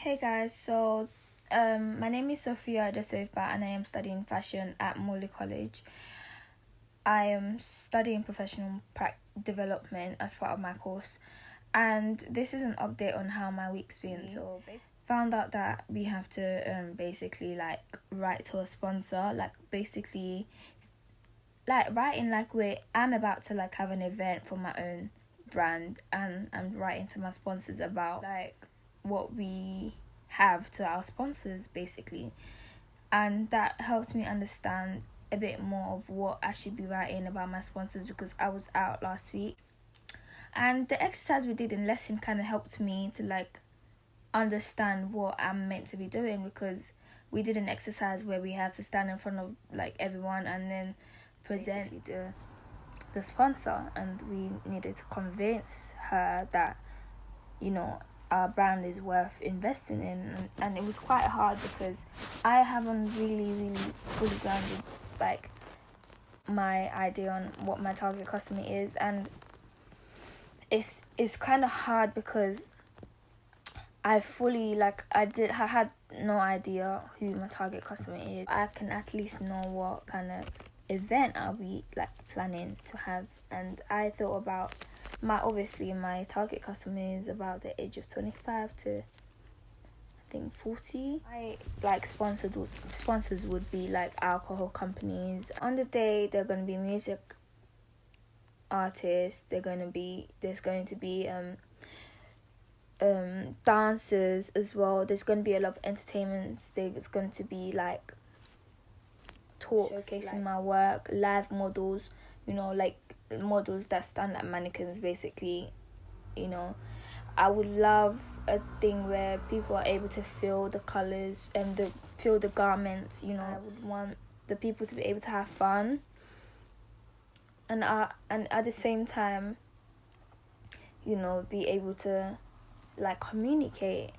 Hey guys, my name is Sophia Edosovba and I am studying fashion at Morley College. I am studying professional development as part of my course, and this is an update on how my week's been. So found out that we have to basically write to a sponsor, writing where I'm about to have an event for my own brand, and I'm writing to my sponsors about what we have to our sponsors basically, and that helped me understand a bit more of what I should be writing about my sponsors because I was out last week, and the exercise we did in lesson kind of helped me to understand what I'm meant to be doing, because we did an exercise where we had to stand in front of everyone and then present the sponsor, and we needed to convince her that our brand is worth investing in, and it was quite hard because I haven't really fully grounded my idea on what my target customer is, and it's kind of hard because I had no idea who my target customer is. I can at least know what kind of event I'll be planning to have, and I thought about my target customer is about the age of 25 to I think 40. Sponsors would be alcohol companies. On the day they're going to be music artists, there's going to be dancers as well. There's going to be a lot of entertainment. There's going to be talks showcasing my work, live models, models that stand like mannequins basically. I would love a thing where people are able to feel the colors and feel the garments. I would want the people to be able to have fun, and at the same time be able to communicate